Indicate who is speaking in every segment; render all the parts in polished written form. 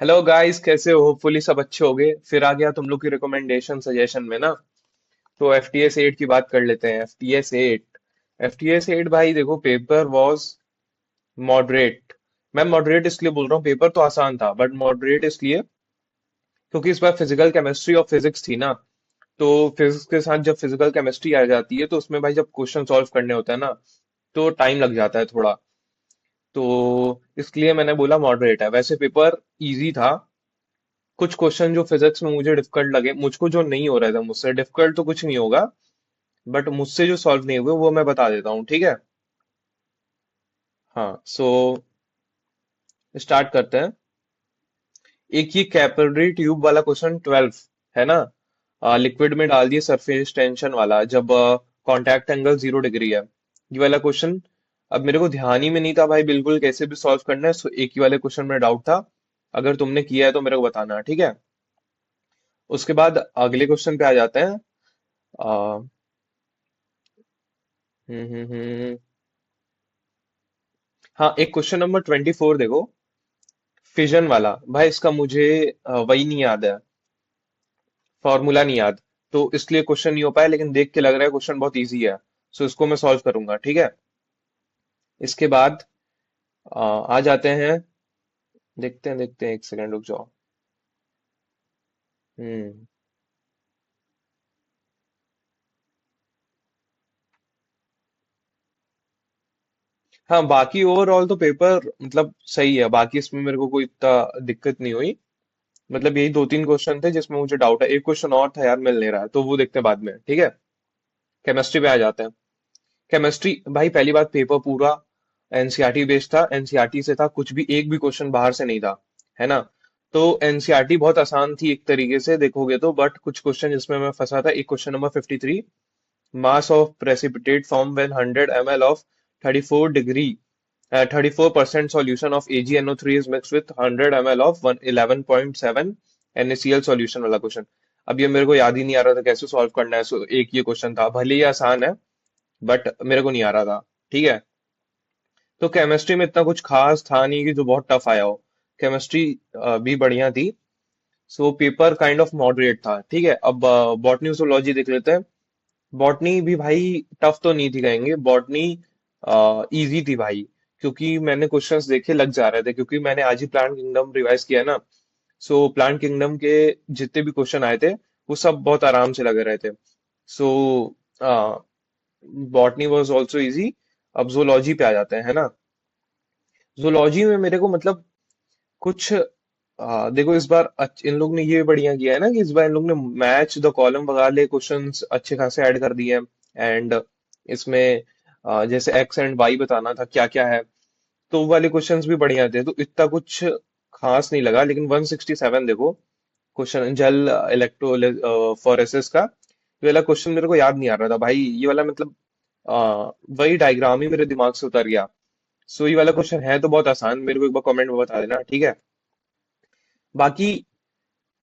Speaker 1: Hello guys, कैसे हो? Hopefully सब अच्छे होगे। फिर आ गया तुम लोग की रिकमेंडेशन सजेशन में ना। तो एफ टी एस एट की बात कर लेते हैं। एफ टी एस एट भाई देखो, पेपर वॉज मॉडरेट। मैं मॉडरेट इसलिए बोल रहा हूँ, पेपर तो आसान था बट मॉडरेट इसलिए क्योंकि इस बार फिजिकल केमिस्ट्री और फिजिक्स थी ना। तो फिजिक्स के साथ जब फिजिकल केमिस्ट्री आ जाती है तो उसमें भाई जब क्वेश्चन सॉल्व करने होता है ना, तो टाइम लग जाता है थोड़ा। तो इसलिए मैंने बोला मॉडरेट है। वैसे पेपर इजी था। कुछ क्वेश्चन जो फिजिक्स में मुझे डिफिकल्ट लगे, मुझको जो नहीं हो रहा था मुझसे, डिफिकल्ट तो कुछ नहीं होगा बट मुझसे जो सॉल्व नहीं हुए वो मैं बता देता हूँ, ठीक है। हाँ, सो स्टार्ट करते हैं। एक ये कैपिलरी ट्यूब वाला क्वेश्चन 12 है ना। लिक्विड में डाल दिए सरफेस टेंशन वाला, जब कांटेक्ट एंगल 0 डिग्री है। ये वाला क्वेश्चन अब मेरे को ध्यान ही में नहीं था भाई, बिल्कुल कैसे भी सॉल्व करना है। सो एक ही वाले क्वेश्चन में डाउट था। अगर तुमने किया है तो मेरे को बताना, ठीक है। उसके बाद अगले क्वेश्चन पे आ जाते हैं। आ, हाँ, एक क्वेश्चन नंबर 24 देखो। फिजन वाला भाई, इसका मुझे वही नहीं याद है, फॉर्मूला नहीं याद। तो इसलिए क्वेश्चन नहीं हो पाया, लेकिन देख के लग रहा है क्वेश्चन बहुत इजी है। सो इसको मैं सॉल्व करूंगा, ठीक है। इसके बाद आ जाते हैं। देखते हैं, एक सेकंड रुक जाओ। हम्म। हाँ, बाकी ओवरऑल तो पेपर मतलब सही है। बाकी इसमें मेरे को कोई इतना दिक्कत नहीं हुई। मतलब यही दो तीन क्वेश्चन थे जिसमें मुझे डाउट है। एक क्वेश्चन और था यार, मिल नहीं रहा है, तो वो देखते हैं बाद में, ठीक है। केमिस्ट्री पे आ जाते हैं। केमिस्ट्री भाई, पहली बात, पेपर पूरा एनसीईआरटी बेस्ड था। एनसीईआरटी से था, कुछ भी एक भी क्वेश्चन बाहर से नहीं था, है ना। तो एनसीईआरटी बहुत आसान थी एक तरीके से देखोगे तो, बट कुछ क्वेश्चन जिसमें मैं फंसा था। एक question number 53, mass of precipitate form when 100 ml of 34 degree 34% solution of AgNO3 is mixed with 100 ml of 11.7 NaCl solution वाला क्वेश्चन। अब ये मेरे को याद ही नहीं आ रहा था कैसे सॉल्व करना है। सो एक ये क्वेश्चन था, भले ही आसान है बट मेरे को नहीं आ रहा था, ठीक है। तो केमिस्ट्री में इतना कुछ खास था नहीं कि जो बहुत टफ आया हो। केमिस्ट्री भी बढ़िया थी। So paper kind of moderate था, ठीक है। अब बॉटनी zoology देख लेते हैं। बॉटनी भी भाई टफ तो नहीं थी कहेंगे। बॉटनी इजी थी भाई, क्योंकि मैंने क्वेश्चंस देखे लग जा रहे थे, क्योंकि मैंने आज ही प्लांट किंगडम रिवाइज किया है ना। सो प्लांट किंगडम के जितने भी क्वेश्चन आए थे वो सब बहुत आराम से लग रहे थे। सो बॉटनी वाज आल्सो इजी। अब zoology पे आ जाते हैं, है ना। zoology में मेरे को मतलब कुछ देखो, इस बार इन लोग ने ये बढ़िया किया है ना कि इस बार इन लोग ने मैच द कॉलम वाले क्वेश्चंस अच्छे खासे ऐड कर दिए हैं। एंड इसमें जैसे एक्स एंड वाई बताना था क्या क्या है, तो वो वाले क्वेश्चंस भी बढ़िया थे। तो इतना कुछ खास नहीं लगा। लेकिन 167 देखो, क्वेश्चन जल इलेक्ट्रोफोरेसिस का, ये वाला क्वेश्चन मेरे को याद नहीं आ रहा था भाई। ये वाला मतलब वही डायग्राम ही मेरे दिमाग से उतर गया। सो ये वाला क्वेश्चन है तो बहुत आसान, मेरे को एक बार कमेंट में बता देना, ठीक है। बाकी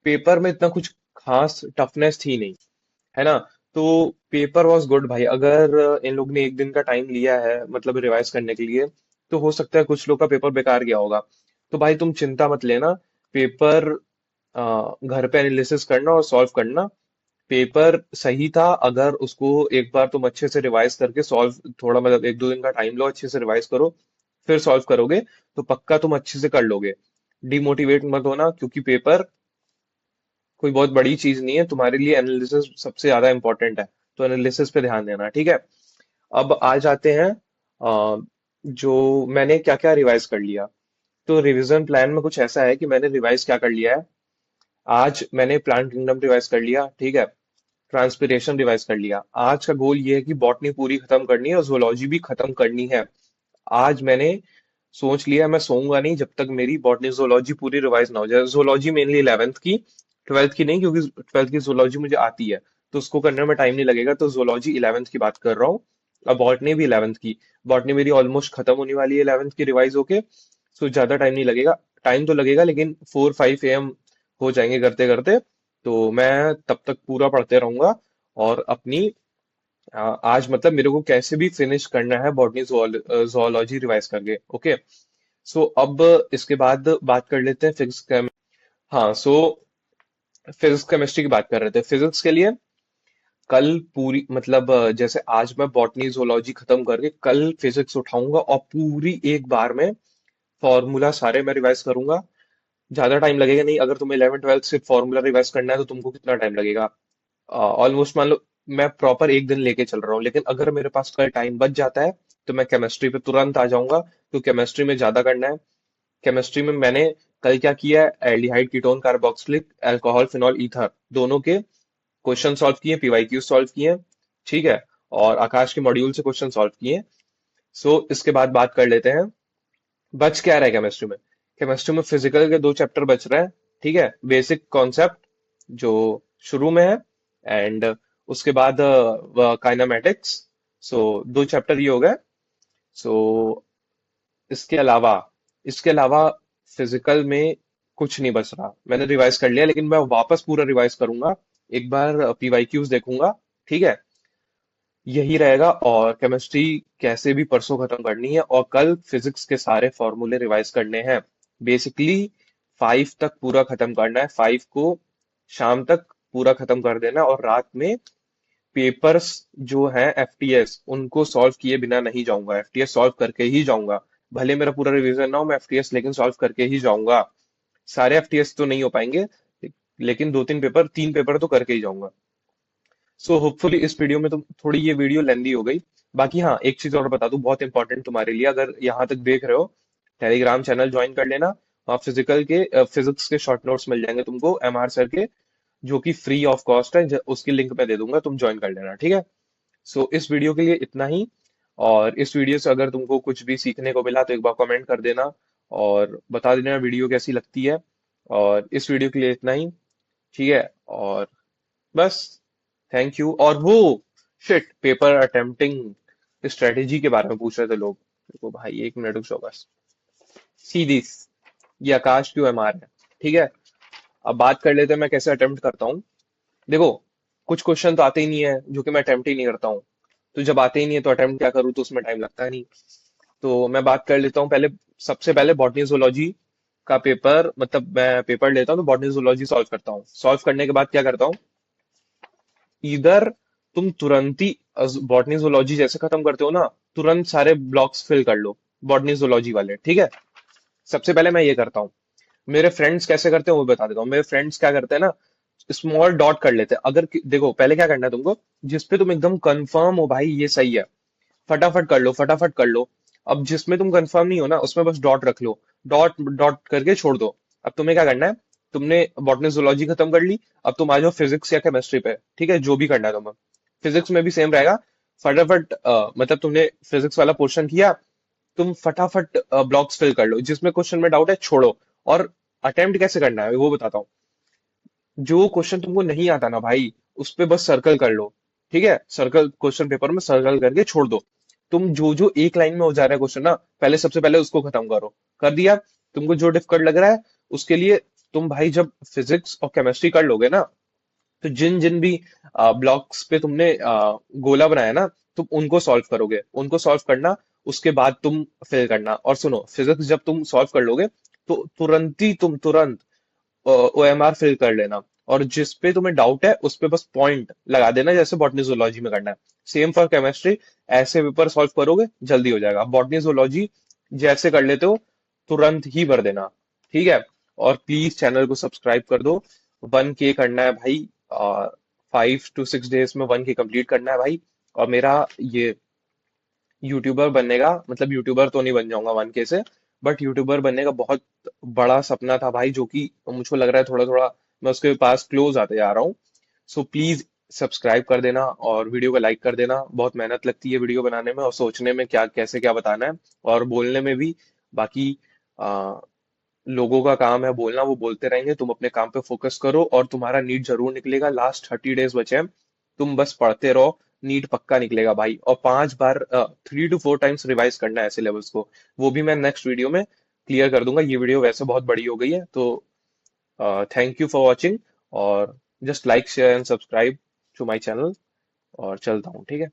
Speaker 1: पेपर में इतना कुछ खास टफनेस थी नहीं, है ना। तो पेपर वॉज गुड भाई। अगर इन लोग ने एक दिन का टाइम लिया है मतलब रिवाइज करने के लिए, तो हो सकता है कुछ लोग का पेपर बेकार गया होगा। तो भाई तुम चिंता मत लेना। पेपर घर पे एनालिसिस करना और सॉल्व करना। पेपर सही था। अगर उसको एक बार तुम अच्छे से रिवाइज करके सॉल्व, थोड़ा मतलब एक दो दिन का टाइम लो, अच्छे से रिवाइज करो, फिर सॉल्व करोगे तो पक्का तुम अच्छे से कर लोगे। डिमोटिवेट मत होना, क्योंकि पेपर कोई बहुत बड़ी चीज नहीं है तुम्हारे लिए। एनालिसिस सबसे ज्यादा इंपॉर्टेंट है, तो एनालिसिस पे ध्यान देना, ठीक है। अब आ जाते हैं जो मैंने क्या क्या रिवाइज कर लिया। तो रिवीजन प्लान में कुछ ऐसा है कि मैंने रिवाइज क्या कर लिया है। आज मैंने प्लांट किंगडम रिवाइज कर लिया, ठीक है। ट्रांसपिरेशन रिवाइज कर लिया। आज का गोल ये है कि बॉटनी पूरी खत्म करनी है और zoology भी खत्म करनी है। आज मैंने सोच लिया मैं सोऊंगा नहीं जब तक मेरी बॉटनी zoology पूरी रिवाइज ना हो जाए। zoology मेनली 11th की, 12th की नहीं, क्योंकि 12th की zoology मुझे आती है, तो उसको करने में टाइम नहीं लगेगा। तो zoology 11th की बात कर रहा हूँ। अब बॉटनी भी 11th की। बॉटनी मेरी ऑलमोस्ट खत्म होने वाली है 11th की रिवाइज होके। सो ज्यादा टाइम नहीं लगेगा। टाइम तो लगेगा लेकिन 4-5 AM हो जाएंगे करते करते। तो मैं तब तक पूरा पढ़ते रहूंगा। और अपनी आज मतलब मेरे को कैसे भी फिनिश करना है बॉटनी zoology रिवाइज करके, ओके। सो अब इसके बाद बात कर लेते हैं फिजिक्स। हाँ, सो फिजिक्स केमिस्ट्री की बात कर रहे थे। फिजिक्स के लिए कल पूरी मतलब जैसे आज मैं बॉटनी जोलॉजी खत्म करके कल फिजिक्स उठाऊंगा और पूरी एक बार में फॉर्मूला सारे मैं रिवाइज करूंगा। ज्यादा टाइम लगेगा नहीं। अगर तुम्हें 11 12 सिर्फ फॉर्मूला रिवाइज करना है तो तुमको कितना टाइम लगेगा? ऑलमोस्ट मान लो मैं प्रॉपर एक दिन लेके चल रहा हूँ, लेकिन अगर मेरे पास कल टाइम बच जाता है तो मैं केमिस्ट्री पे तुरंत आ जाऊंगा, तो केमिस्ट्री में ज्यादा करना है। केमिस्ट्री में मैंने कल क्या किया है, aldehyde ketone carboxylic alcohol phenol ether दोनों के क्वेश्चन सॉल्व किए, पीवाईक्यू सॉल्व किए। ठीक है। और आकाश के मॉड्यूल से क्वेश्चन सॉल्व किए। सो इसके बाद बात कर लेते हैं बच क्या रहा है केमिस्ट्री में। केमिस्ट्री में फिजिकल के 2 चैप्टर बच रहे हैं। ठीक है, बेसिक कॉन्सेप्ट जो शुरू में है, एंड उसके बाद काइनेमेटिक्स। सो 2 चैप्टर ये हो गए। सो इसके अलावा इसके अलावा फिजिकल में कुछ नहीं बच रहा। मैंने रिवाइज कर लिया, लेकिन मैं वापस पूरा रिवाइज करूंगा। एक बार पीवाईक्यूज देखूंगा। ठीक है। यही रहेगा। और केमिस्ट्री कैसे भी परसों खत्म करनी है, और कल फिजिक्स के सारे फॉर्मूले रिवाइज करने हैं। बेसिकली 5 तक पूरा खत्म करना है। 5 को शाम तक पूरा खत्म कर देना है, और रात में पेपर्स जो है एफटीएस उनको सॉल्व किए बिना नहीं जाऊंगा। एफटीएस सॉल्व करके ही जाऊंगा। भले मेरा पूरा रिवीजन ना हो, मैं एफटीएस लेकिन सॉल्व करके ही जाऊंगा। सारे एफटीएस तो नहीं हो पाएंगे, लेकिन 2 3 पेपर 3 पेपर तो करके ही जाऊंगा। सो होपफुली इस वीडियो में तुम थोड़ी, ये वीडियो लेंदी हो गई। बाकी हाँ, एक चीज और बता दूं बहुत इंपॉर्टेंट तुम्हारे लिए, अगर यहाँ तक देख रहे हो, टेलीग्राम चैनल ज्वाइन कर लेना। वहाँ फिजिक्स के शॉर्ट नोट्स मिल जाएंगे तुमको एमआर सर के, जो कि फ्री ऑफ कॉस्ट है। उसकी लिंक मैं दे दूंगा, तुम ज्वाइन कर लेना। ठीक है। सो इस वीडियो के लिए इतना ही। और इस वीडियो से अगर तुमको कुछ भी सीखने को मिला तो एक बार कमेंट कर देना, और बता देना वीडियो कैसी लगती है। और इस वीडियो के लिए इतना ही। ठीक है। और बस, थैंक यू। और वो शिट, पेपर अटेम्प्टिंग स्ट्रेटेजी के बारे में पूछ रहे थे लोग। देखो भाई, 1 मिनट रुक जाओ बस। सीधी, ये आकाश क्यों एमआर है। ठीक है। अब बात कर लेते हैं मैं कैसे अटेम्प्ट करता हूँ। देखो, कुछ क्वेश्चन तो आते ही नहीं है जो कि मैं अटेम्प्ट ही नहीं करता हूँ। तो जब आते ही नहीं है तो अटेम्प्ट क्या करूँ, तो उसमें टाइम लगता नहीं। तो मैं बात कर लेता हूँ पहले। सबसे पहले बॉटनी जूलॉजी का पेपर, मतलब मैं पेपर लेता हूँ तो बॉटनी जूलॉजी सॉल्व करता हूँ। सॉल्व करने के बाद क्या करता हूँ, इधर तुम तुरंत ही बॉटनी जूलॉजी जैसे खत्म करते हो ना, तुरंत सारे ब्लॉक्स फिल कर लो बॉटनी जूलॉजी वाले। ठीक है। सबसे पहले मैं ये करता हूँ। मेरे फ्रेंड्स कैसे करते हैं वो बता देता हूँ। मेरे फ्रेंड्स क्या करते हैं ना, स्मॉल डॉट कर लेते हैं। देखो, पहले क्या करना है तुमको, जिस पे तुम एकदम कंफर्म हो भाई ये सही है, फटाफट कर लो, फटाफट कर लो। अब जिसमें तुम कंफर्म नहीं हो ना, उसमें बस डॉट रख लो। डॉट डॉट करके छोड़ दो। अब तुम्हें क्या करना है, तुमने बॉटनी जूलॉजी खत्म कर ली। अब तुम आ जाओ फिजिक्स या केमिस्ट्री पे। ठीक है, जो भी करना है तुम्हें। फिजिक्स में भी सेम रहेगा। फटाफट मतलब तुमने फिजिक्स वाला पोर्शन किया, तुम फटाफट ब्लॉक्स फिल कर लो। जिसमें क्वेश्चन में डाउट है छोड़ो। और अटेम्प्ट कैसे करना है वो बताता हूँ। जो क्वेश्चन तुमको नहीं आता ना भाई, उस पे बस सर्कल कर लो। ठीक है, सर्कल क्वेश्चन पेपर में सर्कल करके छोड़ दो। तुम जो जो एक लाइन में हो जा रहा है क्वेश्चन ना, पहले सबसे पहले उसको खत्म करो। कर दिया। तुमको जो डिफिकल्ट लग रहा है उसके लिए, तुम भाई जब फिजिक्स और केमिस्ट्री कर लोगे ना, तो जिन जिन भी ब्लॉक्स पे तुमने गोला बनाया ना, तुम उनको सॉल्व करोगे। उनको सॉल्व करना, उसके बाद तुम फिल करना। और सुनो, फिजिक्स जब तुम सॉल्व कर लोगे तो तुरंत ओएमआर फिल कर लेना। और जिस पे तुम्हें डाउट है उस पे बस पॉइंट लगा देना, जैसे बॉटनी जूलॉजी में करना है। Same for chemistry. ऐसे पेपर सॉल्व करोगे जल्दी हो जाएगा। बॉटनी जूलॉजी जैसे कर लेते हो, तुरंत ही भर देना। ठीक है। और प्लीज चैनल को सब्सक्राइब कर दो। 1K करना है भाई। 5 to 6 डेज में 1K कंप्लीट करना है भाई। और मेरा ये यूट्यूबर बनने का, मतलब यूट्यूबर तो नहीं बन जाऊंगा 1K से, बट यूट्यूबर बनने का बहुत बड़ा सपना था भाई, जो कि मुझको लग रहा है थोड़ा थोड़ा मैं उसके पास क्लोज आते जा रहा हूँ। सो प्लीज सब्सक्राइब कर देना और वीडियो को लाइक कर देना। बहुत मेहनत लगती है वीडियो बनाने में और सोचने में क्या कैसे क्या बताना है, और बोलने में भी। बाकी आ, लोगों का काम है बोलना, वो बोलते रहेंगे। तुम अपने काम पे फोकस करो और तुम्हारा नीट जरूर निकलेगा। लास्ट 30 डेज बचे हैं। तुम बस पढ़ते रहो। नीट पक्का निकलेगा भाई। और 5 बार 3 to 4 टाइम्स रिवाइज करना है ऐसे लेवल्स को। वो भी मैं नेक्स्ट वीडियो में क्लियर कर दूंगा। ये वीडियो वैसे बहुत बड़ी हो गई है, तो थैंक यू फॉर वॉचिंग। और just like share and subscribe to my channel. और चलता हूँ, ठीक है।